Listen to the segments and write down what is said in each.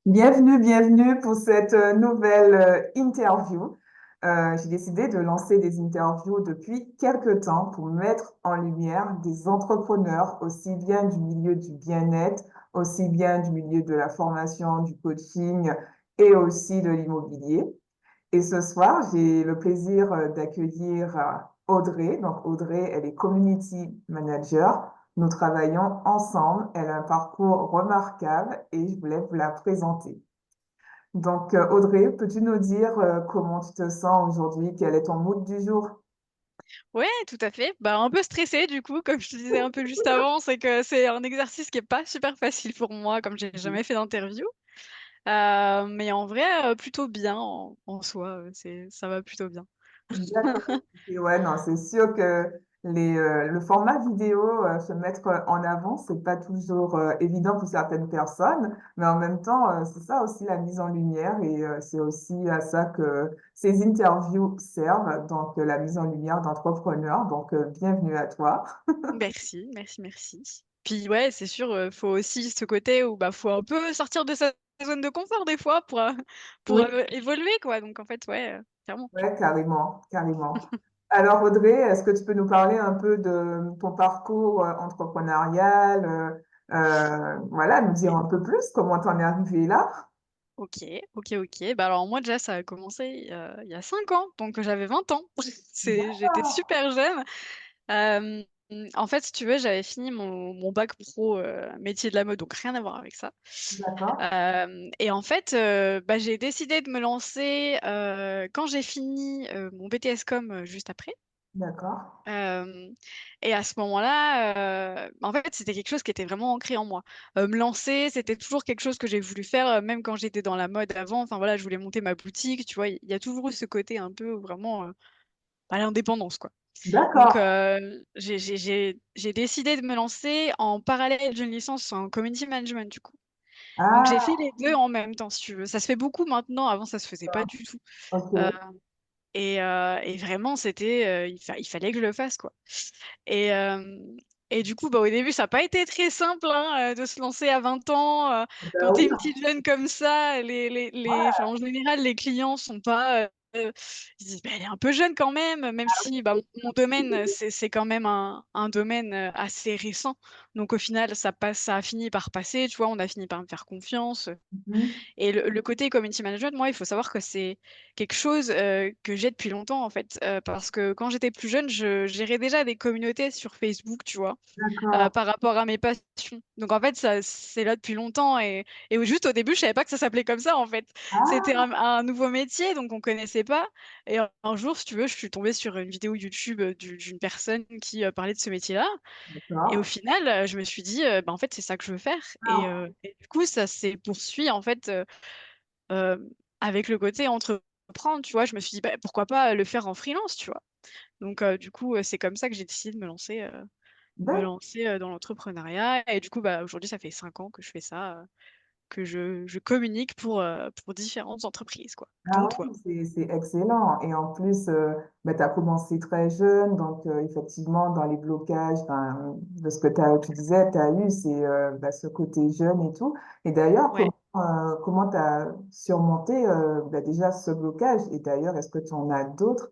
Bienvenue pour cette nouvelle interview. J'ai décidé de lancer des interviews depuis quelques temps pour mettre en lumière des entrepreneurs, aussi bien du milieu du bien-être, aussi bien du milieu de la formation, du coaching et aussi de l'immobilier. Et ce soir, j'ai le plaisir d'accueillir Audrey. Donc, Audrey, elle est community manager. Nous travaillons ensemble. Elle a un parcours remarquable et je voulais vous la présenter. Donc, Audrey, peux-tu nous dire comment tu te sens aujourd'hui? Quel est ton mood du jour? Ouais, tout à fait. Bah, un peu stressée du coup, comme je te disais un peu juste avant, c'est que c'est un exercice qui est pas super facile pour moi, comme j'ai Mhm. jamais fait d'interview. Mais en vrai, plutôt bien en soi, ça va plutôt bien. D'accord. Et ouais, non, c'est sûr que le format vidéo, se mettre en avant, c'est pas toujours évident pour certaines personnes, mais en même temps, c'est ça aussi la mise en lumière et c'est aussi à ça que ces interviews servent, donc la mise en lumière d'entrepreneurs. Donc, bienvenue à toi. Merci, merci, merci. Puis ouais, c'est sûr, faut aussi ce côté où, bah, faut un peu sortir de sa zone de confort des fois pour, Oui. évoluer quoi, donc en fait, ouais, clairement. Ouais, carrément, carrément. Alors, Audrey, est-ce que tu peux nous parler un peu de ton parcours entrepreneurial, voilà, nous dire un peu plus comment t'en es arrivé là? OK, OK, OK. Bah, alors moi déjà ça a commencé, il y a 5 ans, donc j'avais 20 ans. J'étais super jeune. Hem, En fait, si tu veux, j'avais fini mon bac pro, métier de la mode, donc rien à voir avec ça. D'accord, Et en fait, bah, j'ai décidé de me lancer, quand j'ai fini, mon BTS Com, juste après. d'accord, Hem Et à ce moment-là, en fait, c'était quelque chose qui était vraiment ancré en moi. Me lancer, c'était toujours quelque chose que j'ai voulu faire, même quand j'étais dans la mode avant. Enfin voilà, je voulais monter ma boutique, tu vois? Il y a toujours eu ce côté un peu vraiment, bah, l'indépendance, quoi. Donc d'accord. j'ai décidé de me lancer en parallèle d'une licence en community management, du coup. Donc j'ai fait Ah, les 2 en même temps, si tu veux. Ça se fait beaucoup maintenant, avant ça se faisait pas du tout. Heu ok. et vraiment c'était, il fallait que je le fasse, quoi. Et et du coup, bah, au début, ça a pas été très simple, hein, de se lancer à 20 ans, Ben quand tu es oui, une petite jeune comme ça, enfin, en général, les clients sont pas, ils disent: «Beh, elle est un peu jeune quand même», même si, bah, mon domaine, c'est quand même un domaine, assez récent. Donc au final, ça a fini par passer, tu vois? On a fini par me faire confiance. mhm, Et le côté community management, moi, il faut savoir que c'est quelque chose, que j'ai depuis longtemps, en fait, parce que quand j'étais plus jeune, je gérais déjà des communautés sur Facebook, tu vois? d'accord. Par rapport à mes passions. Donc en fait, ça c'est là depuis longtemps et juste au début, je savais pas que ça s'appelait comme ça, en fait. C'était Ah, un nouveau métier, donc on connaissait pas et un jour, si tu veux, je suis tombée sur une vidéo YouTube, d'une personne qui, parlait de ce métier-là et au d'accord. final, je me suis dit, «Bah, en fait, c'est ça que je veux faire» Ah, et du coup, ça s'est poursuivi, en fait, avec le côté entreprendre, tu vois? Je me suis dit: «Bah, pourquoi pas le faire en freelance?» tu vois? Donc du coup, c'est comme ça que j'ai décidé de d'accord. dans l'entrepreneuriat et du coup, bah, aujourd'hui, ça fait 5 ans que je fais ça, que je communique pour différentes entreprises, quoi, dont Ah toi. oui, c'est excellent. Et en plus, tu as commencé très jeune, donc effectivement, dans les blocages, ben, de ce que tu disais, tu as eu, c'est ce côté jeune et tout. Et d'ailleurs, Ouais. comment tu as surmonté déjà ce blocage? Et d'ailleurs, est-ce que tu en as d'autres?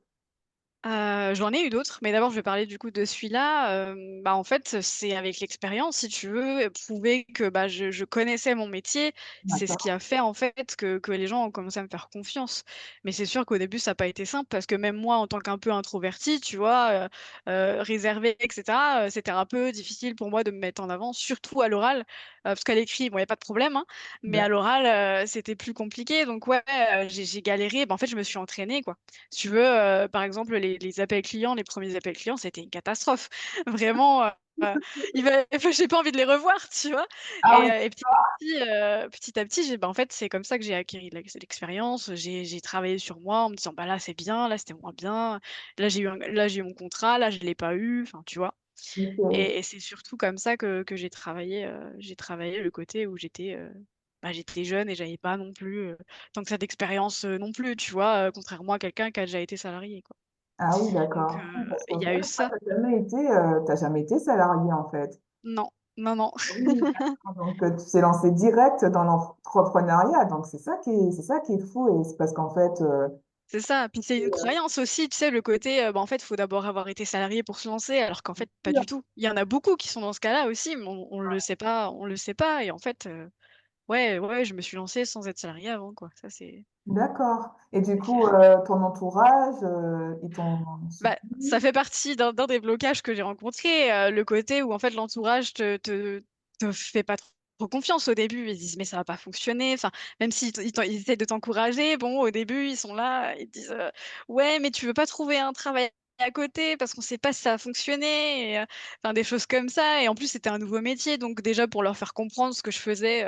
J'en ai eu d'autres, mais d'abord je vais parler du coup de celui-là. Bah, en fait, c'est avec l'expérience si tu veux, prouver que, bah, je connaissais mon métier. C'est ce qui D'accord. a fait en fait que les gens ont commencé à me faire confiance. Mais c'est sûr qu'au début ça a pas été simple parce que même moi en tant qu'un peu introvertie, tu vois, réservée et cetera, c'était un peu difficile pour moi de me mettre en avant, surtout à l'oral, parce qu'à l'écrit, bon, il y a pas de problème, hein, mais à l'oral, c'était plus compliqué donc ouais, j'ai galéré. Bah, en fait, je me suis entraînée, quoi. Si tu veux, par exemple, les appels clients, les premiers appels clients, c'était une catastrophe. Vraiment, il va enfin, j'ai pas envie de les revoir, tu vois? Ah oui, Et petit à petit, en fait, c'est comme ça que j'ai acquis l'expérience. J'ai travaillé sur moi en me disant: «Bah, là, c'est bien, là, c'était moins bien. Là, j'ai eu mon contrat, là, je l'ai pas eu», enfin, tu vois? ok. Et c'est surtout comme ça que j'ai travaillé le côté où bah, j'étais jeune et j'avais pas non plus, tant que ça d'expérience, non plus, tu vois? Contrairement à quelqu'un qui a déjà été salarié, quoi. Ah oui, Donc d'accord. Oui, parce il qu'en y a eu fait, toi, ça. t'as jamais été salarié, en fait. Non. Non, non. Oui, d'accord. Donc tu t'es lancé direct dans l'entrepreneuriat. Donc c'est ça qui est fou. Et c'est parce qu'en fait, C'est ça. Puis c'est une croyance aussi, tu sais, le côté, bah, en fait, il faut d'abord avoir été salarié pour se lancer, alors qu'en fait, pas du tout. Il y en a beaucoup qui sont dans ce cas-là aussi, mais on le sait pas, on le sait pas. Et en fait, ouais, ouais, je me suis lancée sans être salariée avant, quoi. Ça, d'accord. Et du c'est coup, clair. ton entourage, ils t'ont Bah, ça soutenu? fait partie d'un des blocages que j'ai rencontrés, le côté où en fait l'entourage te fait pas trop confiance au début. Ils se disent mais ça va pas fonctionner. Enfin, même s'ils ils essaient de t'encourager, bon, au début ils sont là, ils te disent ouais, mais tu veux pas trouver un travail à côté parce qu'on sait pas si ça va fonctionner. Et, enfin, des choses comme ça. Et en plus, c'était un nouveau métier. Donc, déjà, pour leur faire comprendre ce que je faisais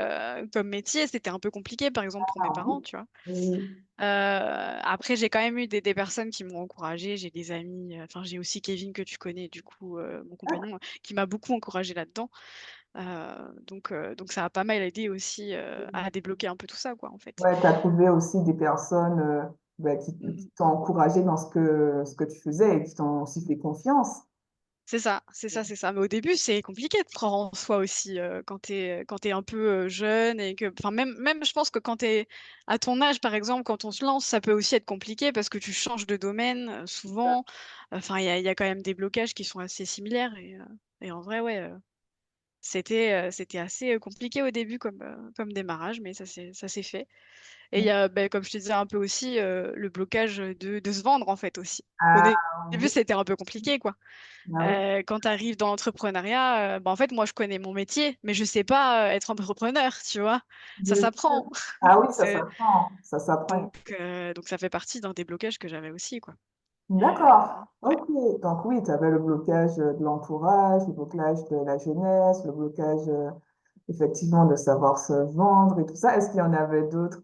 comme métier, c'était un peu compliqué, par exemple, pour mes Ah oui. parents, tu vois. Oui. Après, j'ai quand même eu des personnes qui m'ont encouragée. J'ai des amis, enfin, j'ai aussi Kevin que tu connais, du coup, mon D'accord. compagnon, qui m'a beaucoup encouragée là-dedans. Donc ça a pas mal aidé aussi à débloquer un peu tout ça, quoi, en fait. Ouais, tu as trouvé aussi des personnes bah, Mm, qui mm. t'ont encouragé dans ce que tu faisais et qui t'ont aussi fait confiance. C'est ça, c'est ça, c'est ça. Mais au début, c'est compliqué de croire en soi aussi quand t'es un peu jeune et que, enfin, même, je pense que quand t'es à ton âge, par exemple, quand on se lance, ça peut aussi être compliqué parce que tu changes de domaine souvent. Enfin, il y a quand même des blocages qui sont assez similaires et en vrai, ouais, c'était assez compliqué au début comme démarrage, mais ça s'est fait. Et il y a, ben, comme je te disais un peu aussi, le blocage de se vendre en fait aussi. Au Ah début, oui, c'était un peu compliqué, quoi. ah oui. Quand tu arrives dans l'entrepreneuriat, bah, en fait, moi, je connais mon métier, mais je sais pas être entrepreneur, tu vois. Ça Bien sûr. s'apprend. Ah oui, ça C'est- s'apprend. Ça s'apprend. donc ça fait partie d'un des blocages que j'avais aussi, quoi. D'accord. Ouais. Ok. Donc oui, tu avais le blocage de l'entourage, le blocage de la jeunesse, le blocage effectivement de savoir se vendre et tout ça. Est-ce qu'il y en avait d'autres?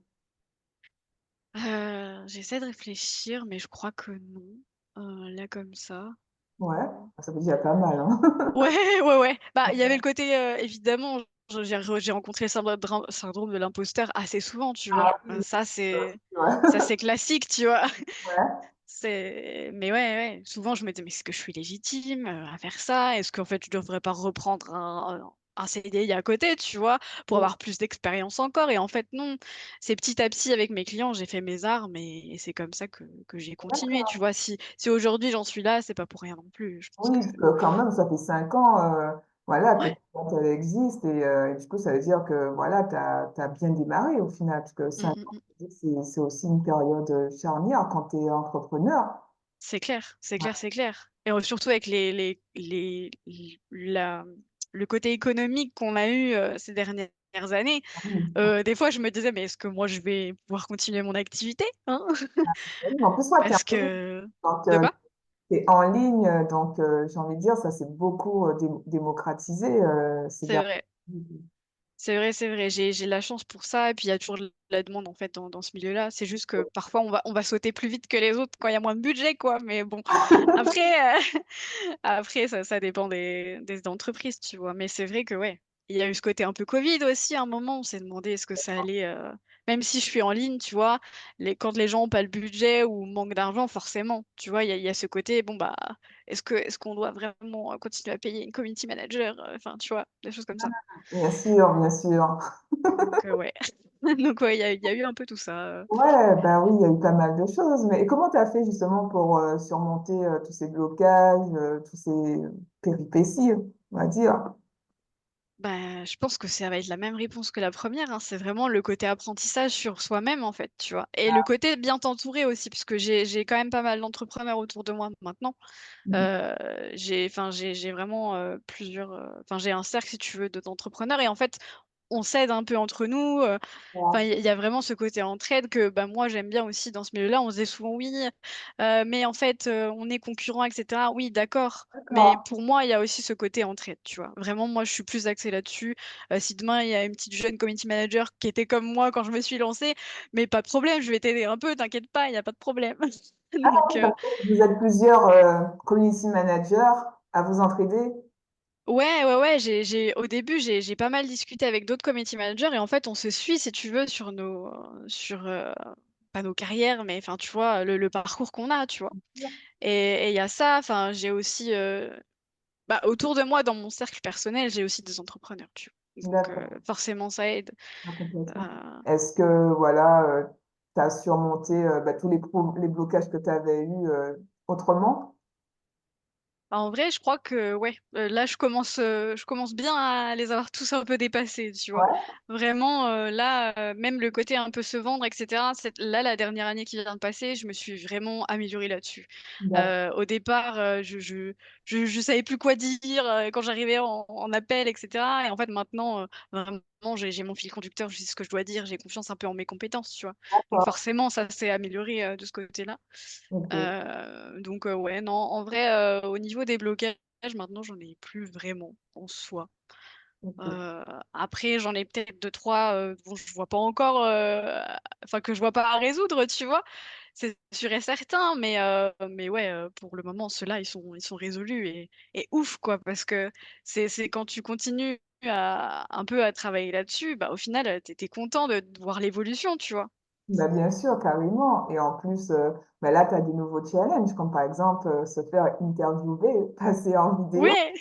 J'essaie de réfléchir, mais je crois que non. Là, comme ça. Ouais, Hmm. ça veut dire pas mal, hein. Ouais, ouais, ouais. Bah, il y avait le côté, évidemment, j'ai rencontré le syndrome de l'imposteur assez souvent, tu vois. Ah oui, Ça, ouais. c'est classique, tu vois. Ouais. Mais ouais, ouais, souvent je me dis: «Mais est-ce que je suis légitime, à faire ça? Est-ce qu'en fait je devrais pas reprendre un CDI à côté?» tu vois? Pour avoir plus d'expérience encore et en fait non. C'est petit à petit avec mes clients, j'ai fait mes armes et c'est comme ça que j'ai continué, tu vois? Si aujourd'hui j'en suis là, c'est pas pour rien non plus. Je pense Oui, que parce que quand même, ça fait 5 ans voilà, que ouais. ta boîte elle existe et du coup, ça veut dire que voilà, tu as, bien démarré au final, parce que Mmh, 5 ans, mmh mh. c'est aussi une période charnière quand tu es entrepreneur. C'est clair, c'est Ouais. clair, c'est clair et surtout avec les l la le côté économique qu'on a eu, ces dernières années. Oui. Des fois, je me disais: «Mais est-ce que moi, je vais pouvoir continuer mon activité, hein?» Oui, en plus, ouais, tu es Parce que donc, de quoi? en ligne, donc j'ai envie de dire, ça s'est beaucoup démocratisé ces C'est dernières vrai, années. c'est vrai, c'est vrai. J'ai de la chance pour ça et puis il y a toujours de la demande, en fait, dans ce milieu-là. C'est juste que parfois, on va sauter plus vite que les autres quand il y a moins de budget, quoi. Mais bon, après, après ça dépend des entreprises, tu vois? Mais c'est vrai que, ouais, il y a eu ce côté un peu covid aussi à un moment. On s'est demandé est-ce que ça allait, même si je suis en ligne, tu vois? Quand les gens ont pas le budget ou manquent d'argent, forcément, tu vois? Il y a ce côté, bon, bah, est-ce qu'on doit vraiment, continuer à payer une community manager? Enfin, tu vois? Des choses comme ça. Bien sûr, bien sûr. Donc ouais. Donc ouais, il y a eu un peu tout ça, Ouais, ben oui, il y a eu pas mal de choses. Mais et comment tu as fait justement pour surmonter tous ces blocages, tous ces péripéties, on va dire? Bah, je pense que ça va être la même réponse que la première, hein. C'est vraiment le côté apprentissage sur soi-même, en fait, tu vois? Et le côté bien t'entourer aussi, puisque j'ai quand même pas mal d'entrepreneurs autour de moi maintenant. Mhm. J'ai vraiment, plusieurs, enfin, j'ai un cercle, si tu veux, d'entrepreneurs et en fait, on s'aide un peu entre nous, enfin, Ouais. il y a vraiment ce côté entraide que, bah, moi, j'aime bien aussi dans ce milieu-là. On se dit souvent: «Oui, mais en fait, on est concurrents et cetera». Oui, d'accord, mais D'accord. pour moi, il y a aussi ce côté entraide, tu vois? Vraiment, moi, je suis plus axée là-dessus. Si demain, il y a une petite jeune community manager qui était comme moi quand je me suis lancée, mais pas de problème, je vais t'aider un peu, t'inquiète pas, il y a pas de problème. Donc Donc, vous êtes plusieurs community managers à vous entraider. ouais, ouais, ouais, au début, j'ai pas mal discuté avec d'autres community managers et en fait, on se suit, si tu veux, pas nos carrières, mais enfin, tu vois, le parcours qu'on a, tu vois? Et il y a ça, enfin, j'ai aussi, Bah, autour de moi, dans mon cercle personnel, j'ai aussi des entrepreneurs, tu vois. Donc, D'accord, forcément, ça aide. ah, complètement. Euh, Est-ce que, voilà, tu as surmonté bah, tous les blocages que tu avais eus autrement? Bah, en vrai, je crois que ouais, là, je commence bien à les avoir tous un peu dépassés, tu vois? Ouais, Vraiment, là, même le côté un peu se vendre et cetera, là, la dernière année qui vient de passer, je me suis vraiment améliorée là-dessus. d'accord. Au départ, je savais plus quoi dire, quand j'arrivais en appel et cetera et en fait, maintenant, vraiment, j'ai mon fil conducteur, je sais ce que je dois dire, j'ai confiance un peu en mes compétences, tu vois? Donc D'accord. forcément, ça s'est amélioré, de ce côté-là. Ok, Donc ouais, non, en vrai, au niveau des blocages, maintenant, j'en ai plus vraiment, en soi. ok. Heu, Après, j'en ai peut-être deux trois dont je vois pas encore, enfin, que je vois pas à résoudre, tu vois? C'est sûr et certain, mais ouais, pour le moment, ceux-là, ils sont résolus et ouf, quoi, parce que c'est quand tu continues à un peu à travailler là-dessus, bah, au final, tu es content de voir l'évolution, tu vois? Bah, bien sûr, carrément. Et en plus, bah, là, tu as des nouveaux challenges, comme par exemple se faire interviewer, passer en vidéo. Ouais!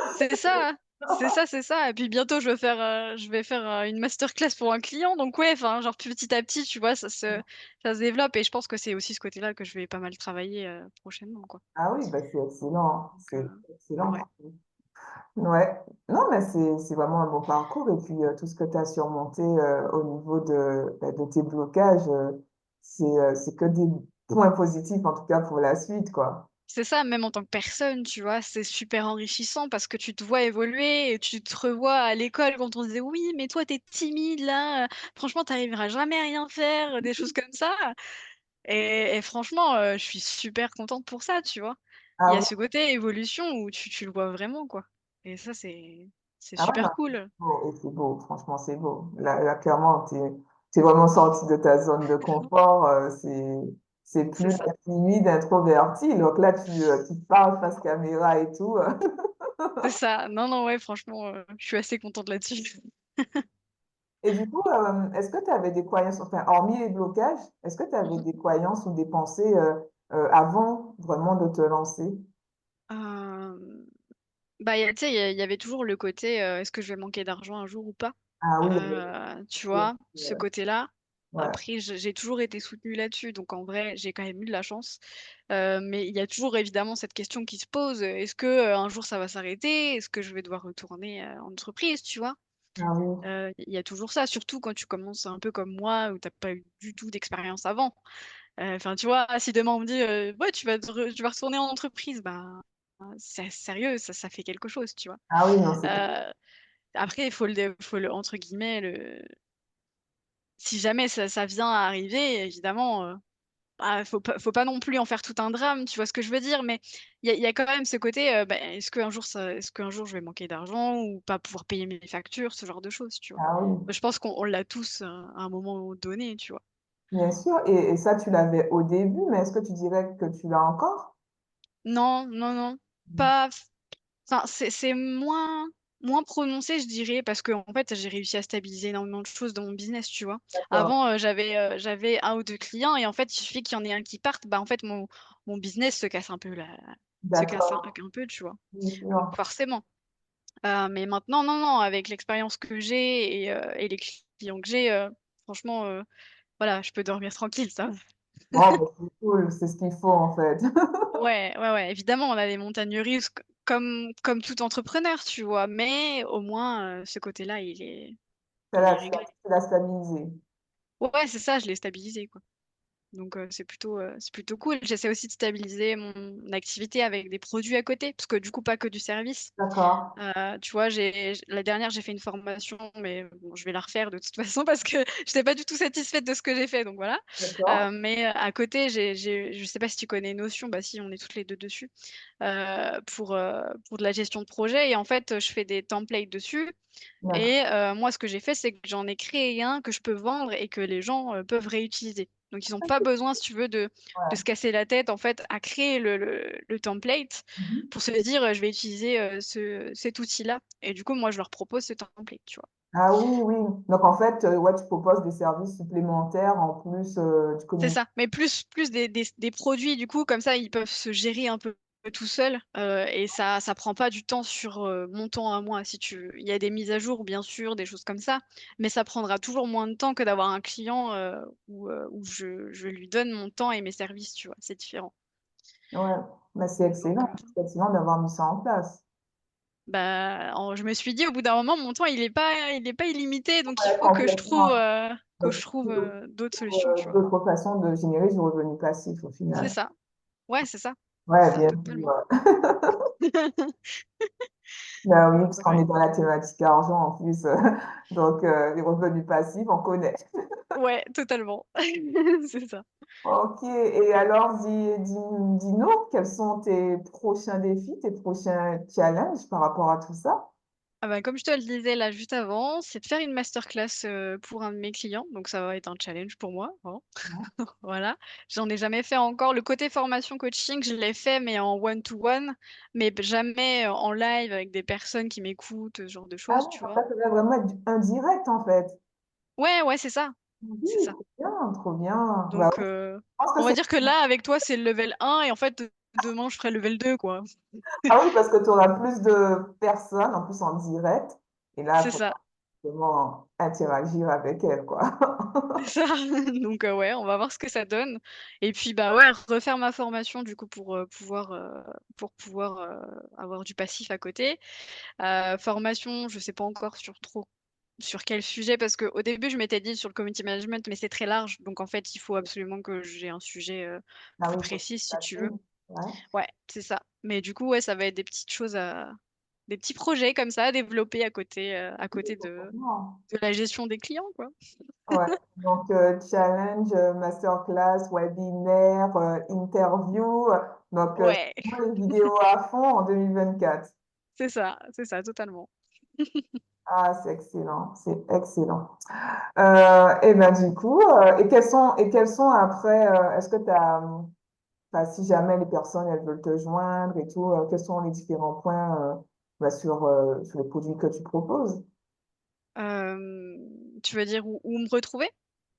C'est ça, hein. C'est ça, c'est ça et puis bientôt je vais faire, une masterclass pour un client donc ouais, enfin, genre petit à petit, tu vois, ça se développe et je pense que c'est aussi ce côté-là que je vais pas mal travailler, prochainement, quoi. Ah oui, bah, c'est excellent, Donc c'est excellent. ouais, Ouais, non, mais c'est vraiment un bon parcours. Et puis, tout ce que tu as surmonté au niveau bah, de tes blocages, c'est que des points positifs, en tout cas pour la suite, quoi. c'est ça, même en tant que personne, tu vois? C'est super enrichissant parce que tu te vois évoluer et tu te revois à l'école quand on disait: «Oui, mais toi, tu es timide là, franchement, tu arriveras jamais à rien faire», des choses comme ça. Et franchement, je suis super contente pour ça, tu vois? Il y Ah a oui, ce côté évolution où tu le vois vraiment, quoi et ça, c'est ah ouais, non, super cool. c'est beau, et c'est beau, franchement, c'est beau. Là, clairement, t'es vraiment sorti de ta zone de confort. C'est C'est plus ça, la timide, introvertie. Donc là, tu parles face caméra et tout. c'est ça. Non, non, ouais, franchement, je suis assez contente là-dessus. Et du coup, est-ce que tu avais des croyances, enfin, hormis les blocages, est-ce que tu avais Mmh. des croyances ou des pensées avant vraiment de te lancer? Bah, tu sais, il y avait toujours le côté, «Est-ce que je vais manquer d'argent un jour ou pas?» Ah oui, Tu oui, vois? Ce côté-là. ouais, Après, j'ai toujours été soutenue là-dessus, donc en vrai, j'ai quand même eu de la chance. Mais il y a toujours évidemment cette question qui se pose, «Est-ce que, un jour ça va s'arrêter? Est-ce que je vais devoir retourner, en entreprise?» Tu vois? ah oui, Il y a toujours ça, surtout quand tu commences un peu comme moi, où tu as pas eu du tout d'expérience avant. Enfin, tu vois, si demain on me dit, «Ouais, tu vas retourner en entreprise», bah, c'est sérieux, ça fait quelque chose, tu vois? ah oui, non, c'est clair. Heu, Après, faut le entre guillemets, le si jamais ça vient à arriver, évidemment, bah, faut pas non plus en faire tout un drame, tu vois ce que je veux dire? Mais il y a quand même ce côté, bah, est-ce qu'un jour je vais manquer d'argent ou pas pouvoir payer mes factures? Ce genre de choses, tu vois? Ah oui, Bah, je pense qu'on l'a tous, à un moment donné, tu vois? bien sûr. Et ça, tu l'avais au début, mais est-ce que tu dirais que tu l'as encore? Non, non, non, pas enfin, c'est moins prononcé, je dirais, parce qu'en fait, j'ai réussi à stabiliser énormément de choses dans mon business, tu vois? D'accord, Avant, j'avais 1 ou 2 clients et en fait, il suffit qu'il y en ait un qui parte, bah, en fait, mon business se casse d'accord, un peu, tu vois? bien Donc sûr. forcément. Mais maintenant, non, non, avec l'expérience que j'ai et les clients que j'ai, franchement, voilà, je peux dormir tranquille, ça va. Bon, bah, c'est cool, c'est ce qu'il faut en fait. Ouais, ouais, ouais, évidemment, on a des montagnes russes comme tout entrepreneur, tu vois? Mais au moins, ce côté-là, il est réglé. Tu l'as stabilisé. Ouais, c'est ça, je l'ai stabilisé, quoi. Donc c'est plutôt cool. J'essaie aussi de stabiliser mon activité avec des produits à côté, parce que du coup, pas que du service. D'accord, Tu vois, la dernière, j'ai fait une formation, mais bon, je vais la refaire de toute façon parce que j'étais pas du tout satisfaite de ce que j'ai fait, donc voilà. d'accord, Mais à côté, je sais pas si tu connais Notion? Bah si, on est toutes les 2 dessus, pour de la gestion de projet et en fait, je fais des templates dessus d'accord. et moi, ce que j'ai fait, c'est que j'en ai créé un que je peux vendre et que les gens, peuvent réutiliser. Donc ils ont pas besoin, si tu veux, de se Ouais. casser la tête, en fait, à créer le template Mhm. pour se dire, «Je vais utiliser, cet outil-là» et du coup, moi, je leur propose ce template, tu vois? Ah oui, oui. Donc en fait, ouais, tu proposes des services supplémentaires en plus du C'est communiqué. ça, mais plus des produits, du coup, comme ça, ils peuvent se gérer un peu tout seul et ça prend pas du temps sur mon temps à moi, si tu veux. Il y a des mises à jour, bien sûr, des choses comme ça, mais ça prendra toujours moins de temps que d'avoir un client où je lui donne mon temps et mes services, tu vois, c'est différent. Ouais, bah, Donc, c'est excellent d'avoir mis ça en place. bah, je me suis dit, au bout d'un moment, mon temps, il est pas illimité, donc il Ouais, faut complètement. que je trouve d'autres solutions, tu vois. D'autres façons de générer du revenu passif au C'est final. ça. Ouais, c'est ça. Ouais, C'est ça, bien totalement. sûr. Bah oui, parce Donc, qu'on ouais. est dans la thématique argent en plus. Donc, les revenus passifs, on connaît. Ouais, totalement. C'est ça. Ok, et alors dis-nous, quels sont tes prochains défis, tes prochains challenges par rapport à tout ça? Ah bah, comme je te le disais là juste avant, c'est de faire une masterclass, pour un de mes clients, donc ça va être un challenge pour moi, hein. Ouais. Voilà. J'en ai jamais fait encore. Le côté formation coaching, je l'ai fait, mais en one to one, mais jamais en live avec des personnes qui m'écoutent, ce genre de Ah choses, oui, tu donc vois? là, ça va vraiment être indirect en fait. Ouais, ouais, c'est ça, Oui, c'est ça. trop bien, trop bien. Bah Donc oui, je pense que on va c'est... dire que là, avec toi, c'est le level 1 et en fait, demain, je ferai le level 2, quoi. Ah oui, parce que tu auras plus de personnes, en plus en direct, et là, il C'est faudra ça. vraiment interagir avec elles, quoi. C'est ça. Donc ouais, on va voir ce que ça donne et puis, bah, ouais, refaire ma formation du coup pour pouvoir, avoir du passif à côté. Formation, je sais pas encore sur quel sujet parce qu'au début, je m'étais dit sur le community management, mais c'est très large, donc en fait, il faut absolument que j'ai un sujet, Ah plus oui, faut précis si tu veux. passer. Ouais, Ouais, c'est ça. Mais du coup, ouais, ça va être des petites choses à des petits projets comme ça à développer à oui, côté complètement. de la gestion des clients, quoi. Ouais. Donc, challenge, masterclass, webinaire, interview. Donc, Ouais, les vidéos à fond en 2024. c'est ça, totalement. Ah, c'est excellent, c'est excellent. Et ben du coup, et quels sont après, est-ce que tu as, enfin, si jamais les personnes elles veulent te joindre et tout, quels sont les différents points bah, sur les produits que tu proposes? Tu veux dire où me retrouver?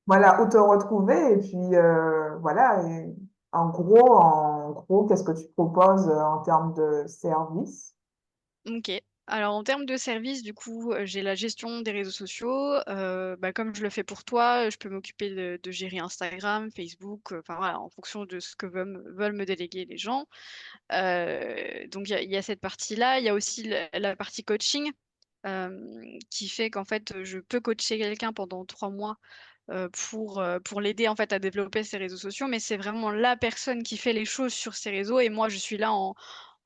Voilà, où te retrouver et puis voilà, et en gros, qu'est-ce que tu proposes en termes de service? OK. Alors en termes de services, du coup, j'ai la gestion des réseaux sociaux, bah, comme je le fais pour toi, je peux m'occuper de gérer Instagram, Facebook, enfin voilà, en fonction de ce que veulent me déléguer les gens. Donc il y a cette partie-là. Il y a aussi la partie coaching, qui fait qu'en fait, je peux coacher quelqu'un pendant 3 mois, pour l'aider en fait à développer ses réseaux sociaux, mais c'est vraiment la personne qui fait les choses sur ses réseaux et moi je suis là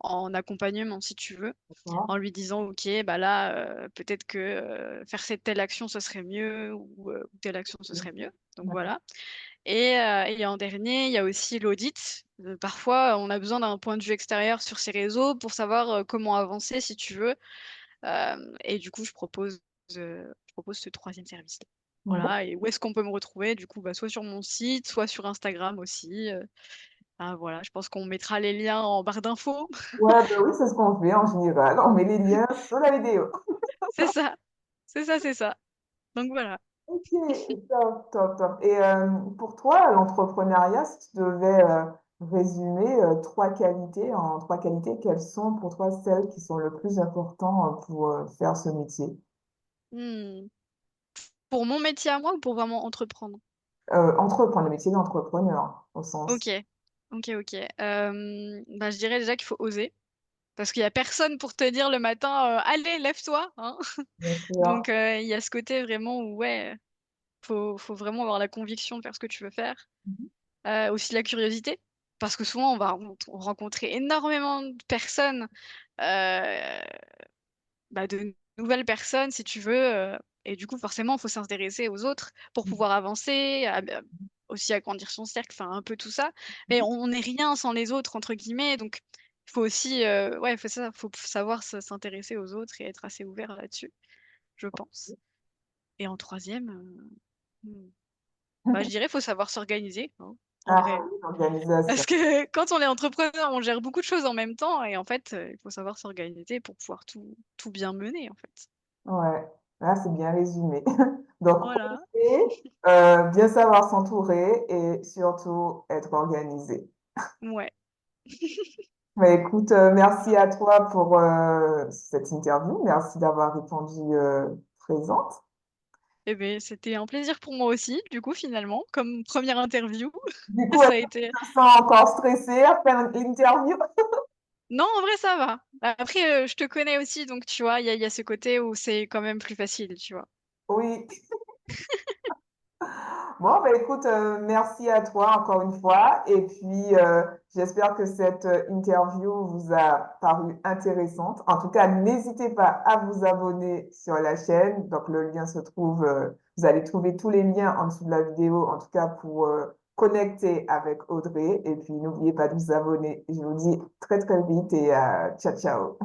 en accompagnement si tu veux, D'accord. en lui disant: «OK, bah là, peut-être que, faire cette telle action ce serait mieux ou telle action ce serait mieux». Donc D'accord. voilà et en dernier, il y a aussi l'audit. Parfois, on a besoin d'un point de vue extérieur sur ses réseaux pour savoir, comment avancer si tu veux, et du coup je propose ce troisième service. Voilà et où est-ce qu'on peut me retrouver? Du coup, bah, soit sur mon site, soit sur Instagram aussi, voilà, je pense qu'on mettra les liens en barre d'infos. Ouais, bah oui, c'est ce qu'on fait en général. On met les liens sous la vidéo. C'est ça, c'est ça, c'est ça. Donc voilà. Ok, top, top, top. Et pour toi, l'entrepreneuriat, si tu devais résumer trois qualités, quelles sont pour toi celles qui sont le plus importantes pour faire ce métier? Mmh. Pour mon métier à moi ou pour vraiment entreprendre? Entreprendre, le métier d'entrepreneur, au sens, OK. OK, OK. Bah, je dirais déjà qu'il faut oser, parce qu'il y a personne pour te dire le matin, «Allez, lève-toi», hein. bien sûr. Donc il y a ce côté vraiment où ouais, faut vraiment avoir la conviction de faire ce que tu veux faire. Mhm. Aussi la curiosité, parce que souvent on va rencontrer énormément de personnes, heu, bah, de nouvelles personnes si tu veux, et du coup forcément il faut s'intéresser aux autres pour pouvoir avancer, aussi agrandir son cercle, enfin un peu tout ça. Mais on n'est rien sans les autres entre guillemets, donc il faut aussi, ouais, faut savoir s'intéresser aux autres et être assez ouvert là-dessus, je pense. Et en troisième bah, je dirais faut savoir s'organiser, hein, en Ah vrai. oui, l'organisation. Parce que quand on est entrepreneur, on gère beaucoup de choses en même temps et en fait, il faut savoir s'organiser pour pouvoir tout bien mener, en fait. Ouais, là, c'est bien résumé. Donc, Voilà, oser, bien savoir s'entourer et surtout être organisé. ouais. Mais écoute, merci à toi pour cette interview. Merci d'avoir répondu présente. Eh bien, c'était un plaisir pour moi aussi, du coup, finalement, comme première interview. Du coup, est-ce Ça a que été. tu te sens encore stressée après l'interview? Non, en vrai, ça va. Après, je te connais aussi, donc tu vois, il y a ce côté où c'est quand même plus facile, tu vois. Oui. Bon, bah, écoute, merci à toi encore une fois. Et puis, j'espère que cette interview vous a paru intéressante. En tout cas, n'hésitez pas à vous abonner sur la chaîne. Donc, le lien se trouve, vous allez trouver tous les liens en dessous de la vidéo, en tout cas pour connecter avec Audrey. Et puis, n'oubliez pas de vous abonner. Je vous dis très, très vite et ciao, ciao.